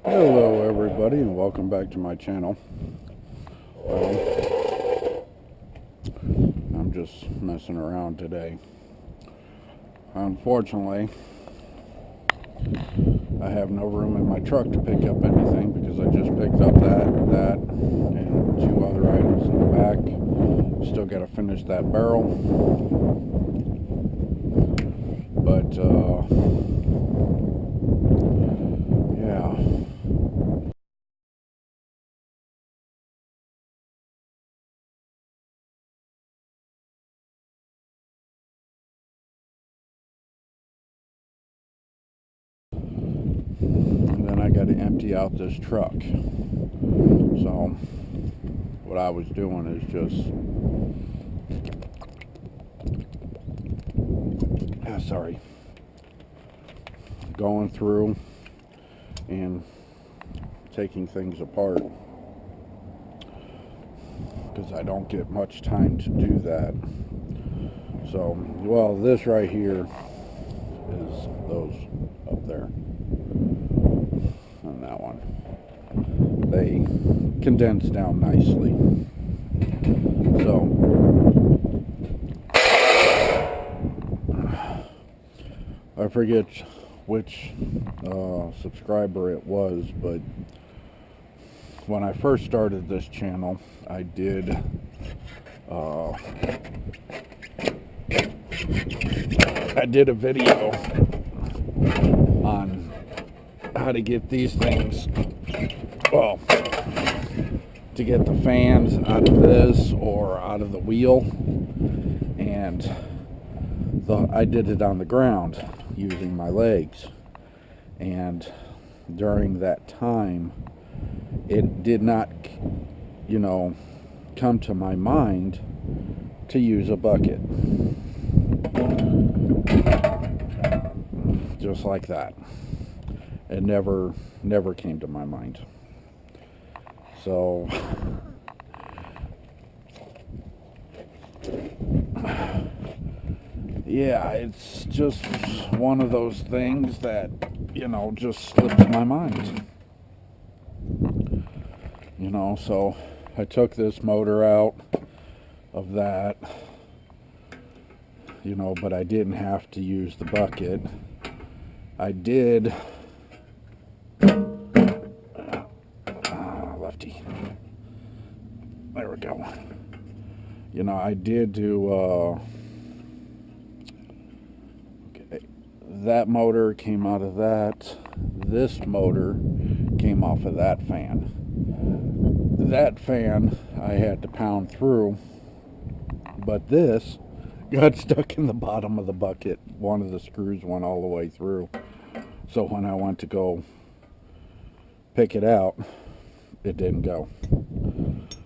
Hello everybody and welcome back to my channel. I'm just messing around today. Unfortunately, I have no room in my truck to pick up anything because I just picked up that, and two other items in the back. Still got to finish that barrel. But, yeah. And then I got to empty out this truck. So what I was doing is just going through and taking things apart because I don't get much time to do that. So, well, this right here is those up there and that one. They condense down nicely. So I forget which subscriber it was, but when I first started this channel, I did a video on how to get these things, well, to get the fans out of this or out of the wheel, and I did it on the ground using my legs, and during that time it did not, come to my mind to use a bucket. Just like that. It never came to my mind. So yeah, it's just one of those things that, just slipped my mind. So I took this motor out of that, but I didn't have to use the bucket. I did, lefty, there we go. I did do, okay, that motor came out of that. This motor came off of that fan. That fan I had to pound through, but this got stuck in the bottom of the bucket. One of the screws went all the way through. So when I went to go pick it out, it didn't go.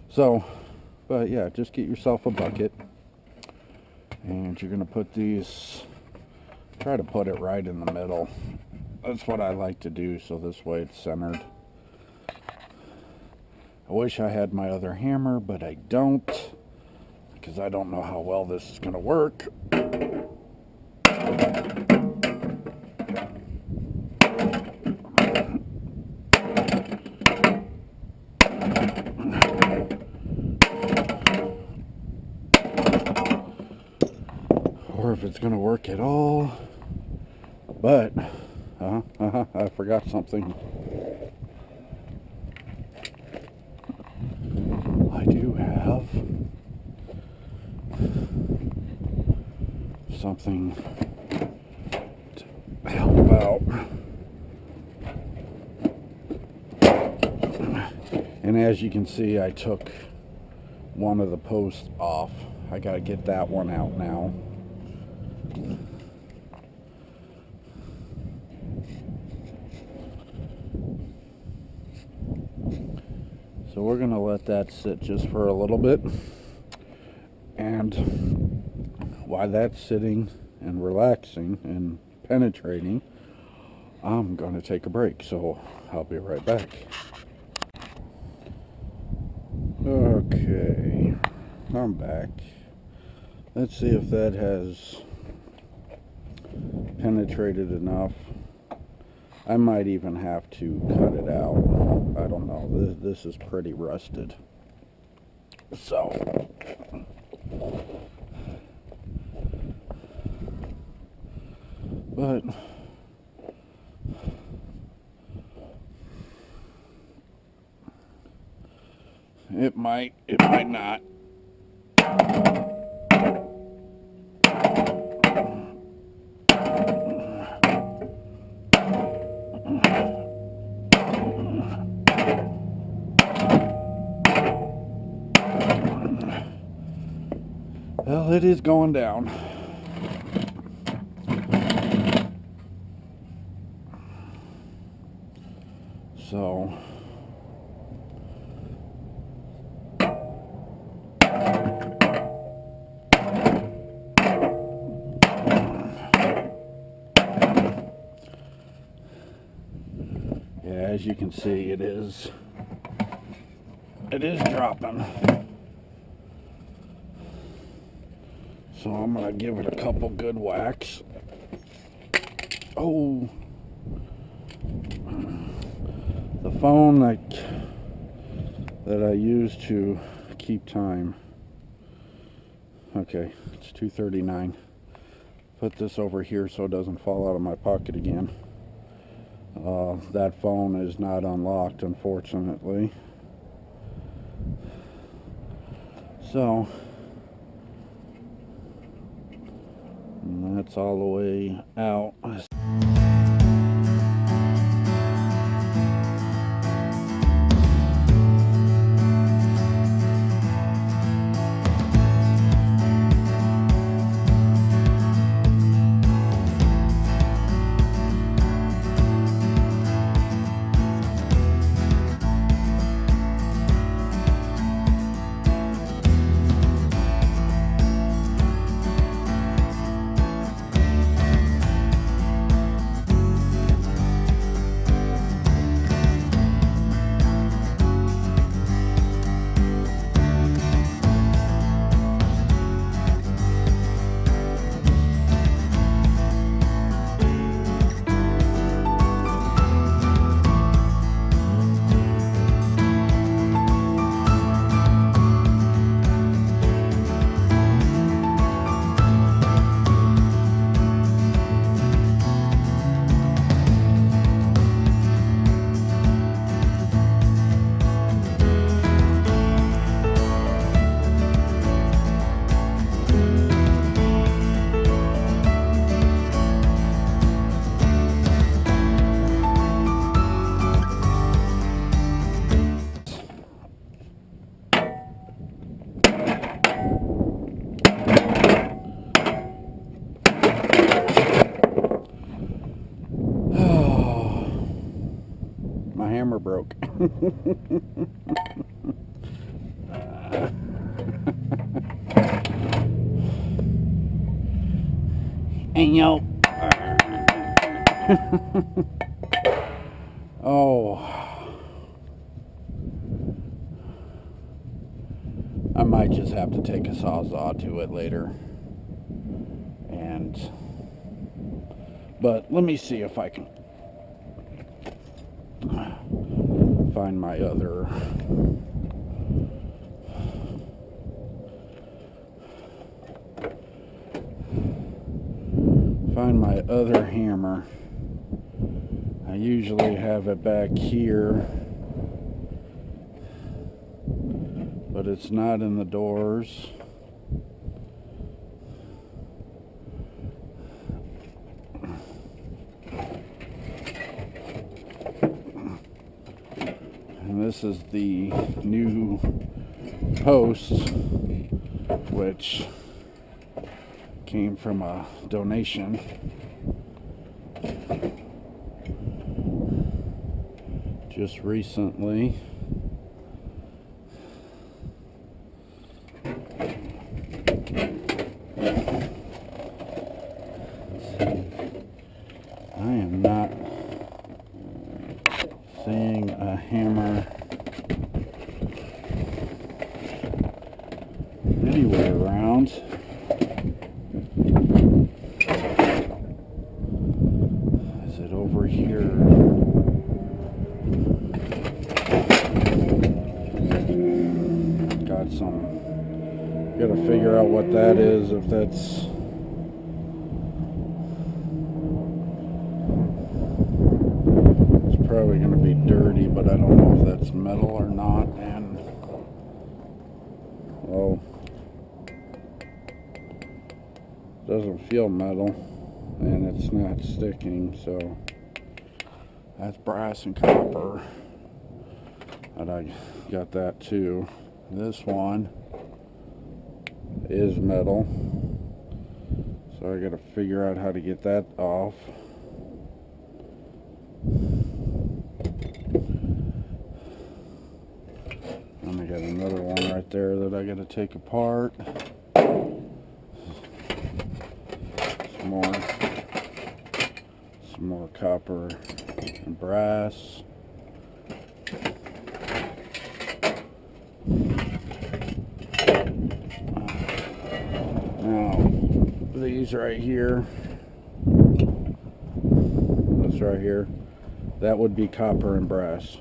So, but yeah, just get yourself a bucket, and you're going to put these, try to put it right in the middle. That's what I like to do, so this way it's centered. I wish I had my other hammer, but I don't, because I don't know how well this is going to work. Or if it's going to work at all. But, I forgot something. I do have something to help out. And as you can see, I took one of the posts off. I got to get that one out now. So we're going to let that sit just for a little bit. And while that's sitting and relaxing and penetrating, I'm going to take a break. So I'll be right back. Okay, I'm back. Let's see if that has penetrated enough I might even have to cut it out. I don't know. This is pretty rusted. So, but it might not. Well, it is going down. So, yeah, as you can see, it is dropping. So I'm gonna give it a couple good whacks. Oh, the phone that I use to keep time. Okay, it's 2:39. Put this over here so it doesn't fall out of my pocket again. That phone is not unlocked, unfortunately. So, and that's all the way out. My hammer broke. And yo. Oh. I might just have to take a sawzall to it later. But let me see if I can find my other hammer. I usually have it back here, but it's not in the doors. And this is the new post, which came from a donation. Just recently. I am not seeing a hammer anywhere around. Is it over here? Got some. Gotta figure out what that is, if that's. It's probably gonna be dirty, but I don't know if that's metal or not, and. Oh. Doesn't feel metal, and it's not sticking, so. That's brass and copper. And I got that too. This one is metal, so I gotta figure out how to get that off. And I got another one right there that I gotta take apart. Some more copper and brass. Now, these right here, this right here, that would be copper and brass.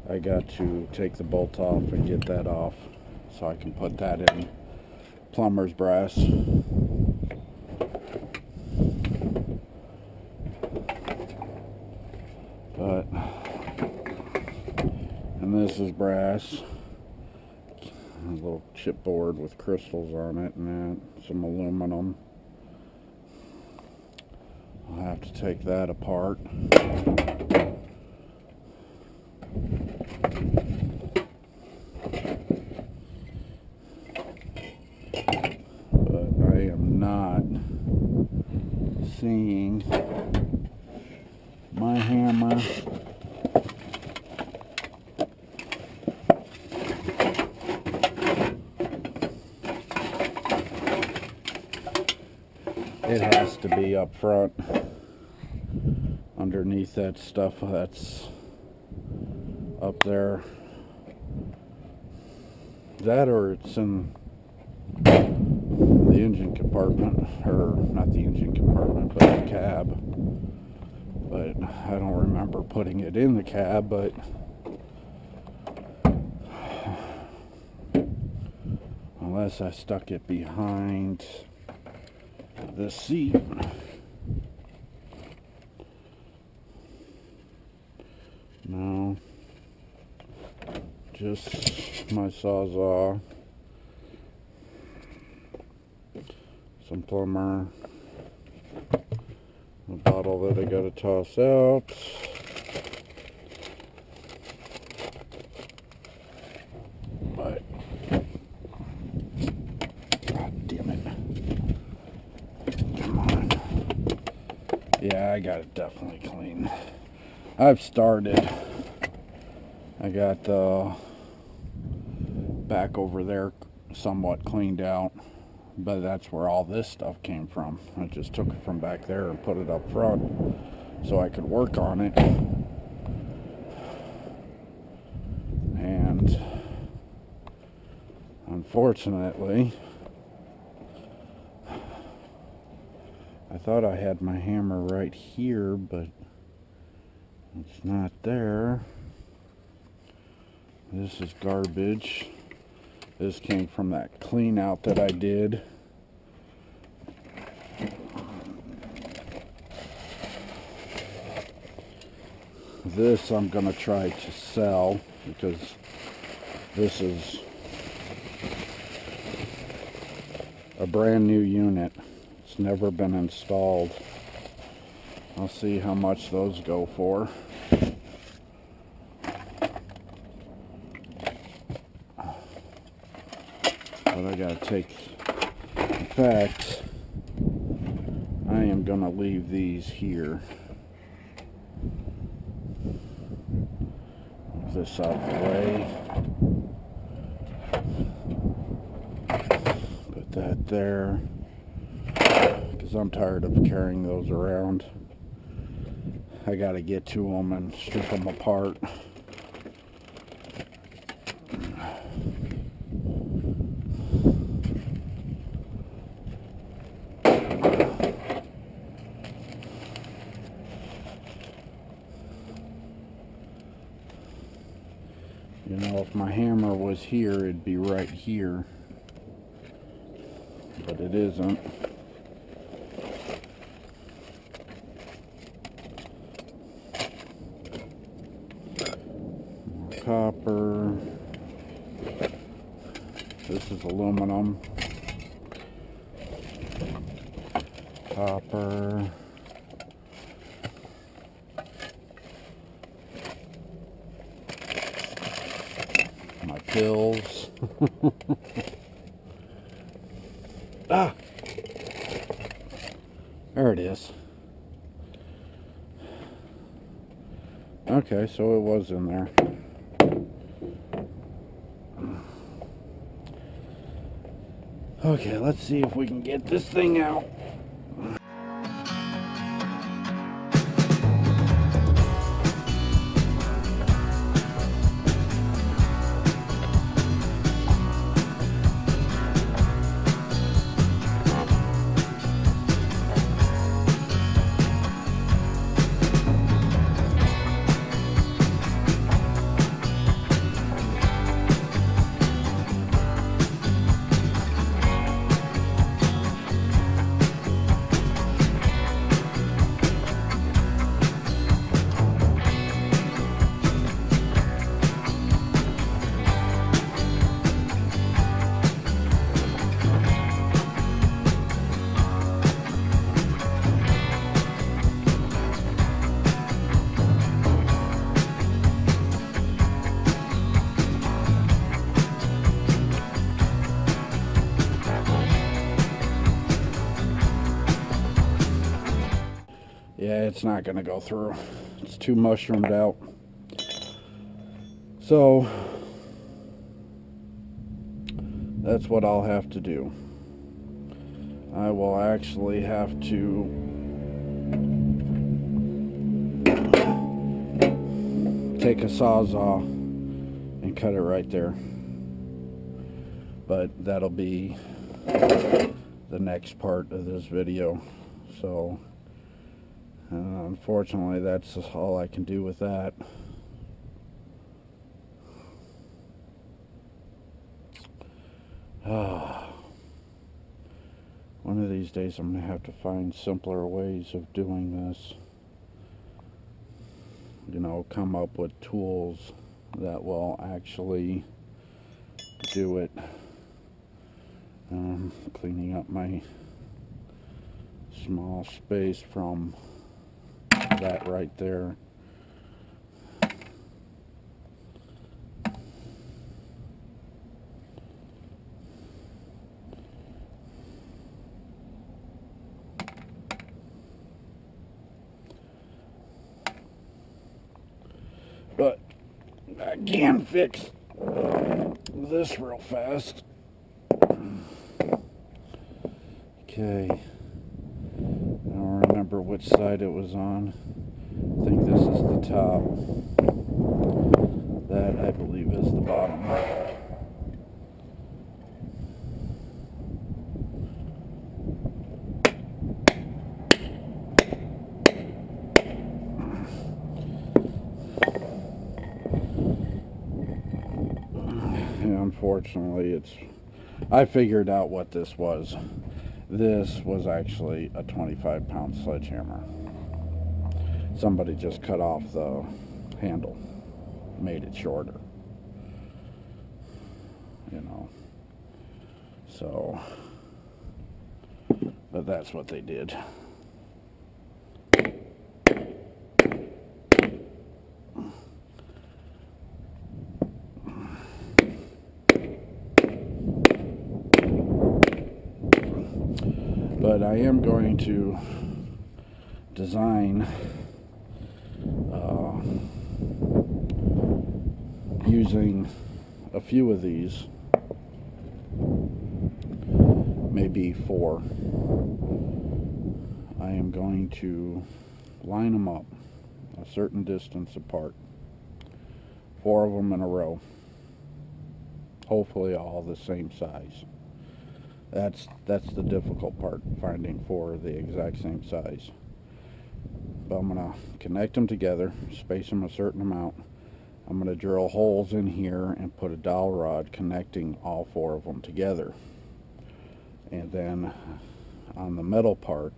I got to take the bolt off and get that off so I can put that in plumber's brass. But, and this is brass. A little chipboard with crystals on it and some aluminum. I'll have to take that apart. But I am not seeing my hammer. It has to be up front, underneath that stuff that's up there. That, or it's in the engine compartment, or not the engine compartment, but the cab. But I don't remember putting it in the cab, but unless I stuck it behind the seat. No, just my Sawzall, some plumber, a bottle that I gotta toss out, but God damn it. Come on. Yeah, I got it definitely clean. I've started. I got the back over there somewhat cleaned out, but that's where all this stuff came from. I just took it from back there and put it up front so I could work on it. And unfortunately, I thought I had my hammer right here, but it's not there. This is garbage. This came from that clean out that I did. This I'm gonna try to sell because this is a brand new unit. It's never been installed. I'll see how much those go for. But I gotta take, in fact, I am gonna leave these here. Move this out of the way. Put that there, because I'm tired of carrying those around. I gotta get to them and strip them apart. You know, if my hammer was here, it'd be right here, but it isn't. More copper. This is aluminum. Copper. My pills. Ah! There it is. Okay, so it was in there. Okay, let's see if we can get this thing out. Yeah, it's not going to go through. It's too mushroomed out. So, that's what I'll have to do. I will actually have to take a Sawzall and cut it right there. But that'll be the next part of this video. So, unfortunately, that's all I can do with that. One of these days I'm going to have to find simpler ways of doing this. You know, come up with tools that will actually do it. Cleaning up my small space from that right there. But I can fix this real fast. Okay. I don't remember which side it was on. I think this is the top. That, I believe, is the bottom. And unfortunately, I figured out what this was. This was actually a 25-pound sledgehammer. Somebody just cut off the handle, made it shorter, you know. So, but that's what they did. But I am going to design using a few of these, maybe 4. I am going to line them up a certain distance apart, 4 of them in a row, hopefully all the same size. That's the difficult part, finding 4 the exact same size. But I'm going to connect them together, space them a certain amount, I'm going to drill holes in here and put a dowel rod connecting all 4 of them together. And then on the metal part,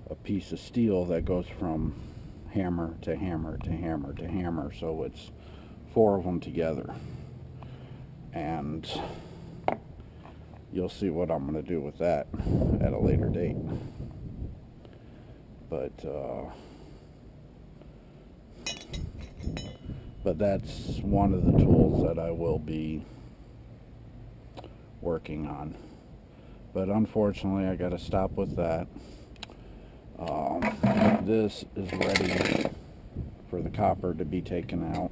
a piece of steel that goes from hammer to hammer to hammer to hammer, so it's 4 of them together. And you'll see what I'm going to do with that at a later date. But that's one of the tools that I will be working on. But unfortunately, I got to stop with that. This is ready for the copper to be taken out.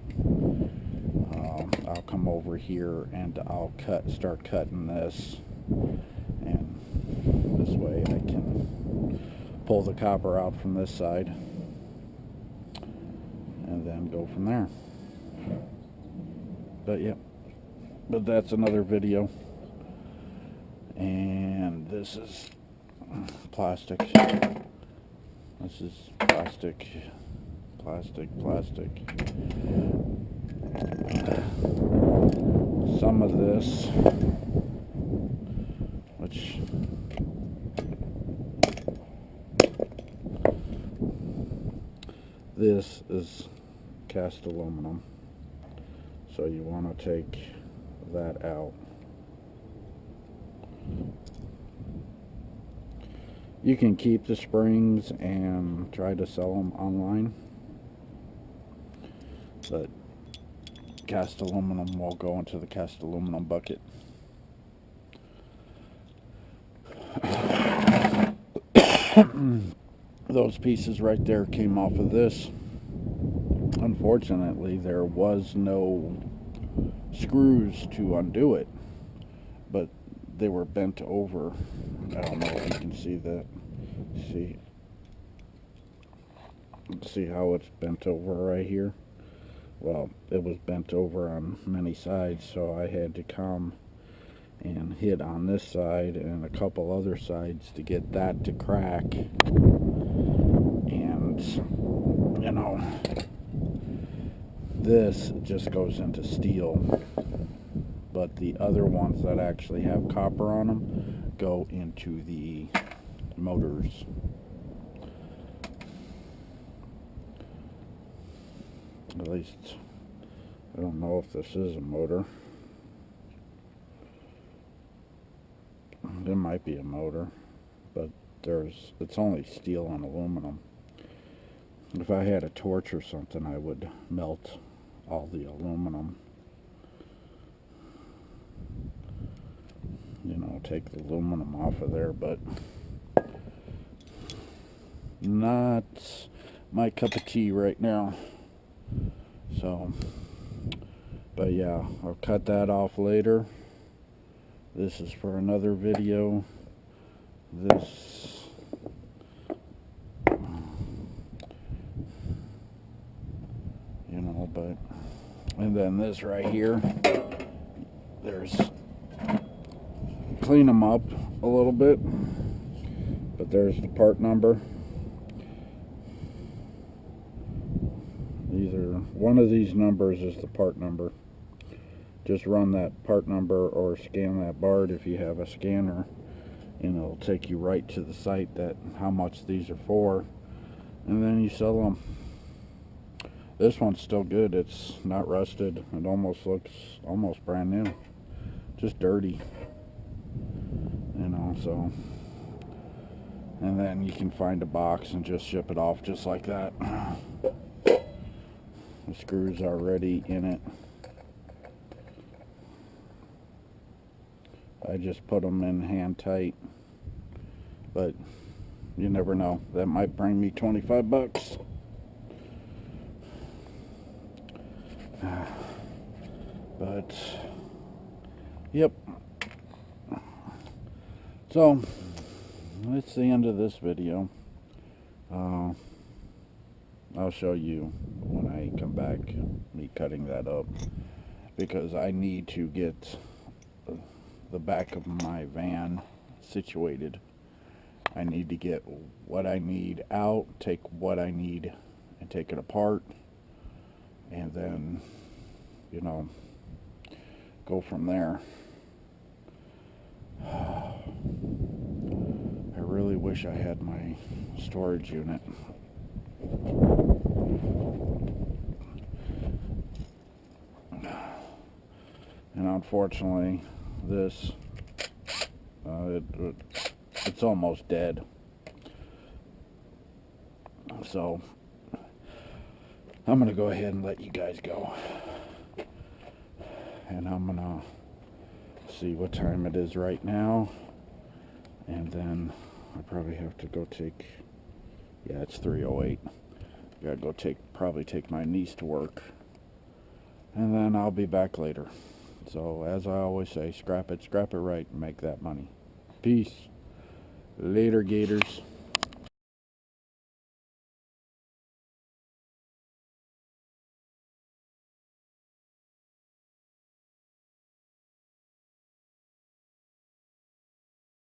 I'll come over here and I'll start cutting this, and this way I can pull the copper out from this side and then go from there. But yeah, but that's another video. And this is plastic. This is plastic. Some of this, which this is cast aluminum, so you want to take that out. You can keep the springs and try to sell them online, but cast aluminum will go into the cast aluminum bucket. Those pieces right there came off of this. Unfortunately, there was no screws to undo it, but they were bent over. I don't know if you can see that. See how it's bent over right here? Well, it was bent over on many sides, so I had to come and hit on this side and a couple other sides to get that to crack. And, you know, this just goes into steel, but the other ones that actually have copper on them go into the motors. At least, I don't know if this is a motor. It might be a motor, but it's only steel and aluminum. If I had a torch or something, I would melt all the aluminum. You know, take the aluminum off of there, but not my cup of tea right now. So, but yeah, I'll cut that off later. This is for another video. This, you know, but, and then this right here, there's, clean them up a little bit, but there's the part number. Either one of these numbers is the part number. Just run that part number or scan that barcode if you have a scanner, and it'll take you right to the site that how much these are for, and then you sell them. This one's still good. It's not rusted. It almost looks almost brand new, just dirty, you know. So, and then you can find a box and just ship it off just like that. The screws are already in it. I just put them in hand tight, but you never know. That might bring me 25 bucks. But yep. So that's the end of this video. I'll show you when I come back, me cutting that up, because I need to get the back of my van situated. I need to get what I need out, take what I need and take it apart, and then you know, go from there. I really wish I had my storage unit. And unfortunately, this, it's almost dead. So, I'm going to go ahead and let you guys go. And I'm going to see what time it is right now. And then I probably have to go take, yeah, it's 3:08. Gotta go probably take my niece to work. And then I'll be back later. So, as I always say, scrap it right, and make that money. Peace. Later, Gators.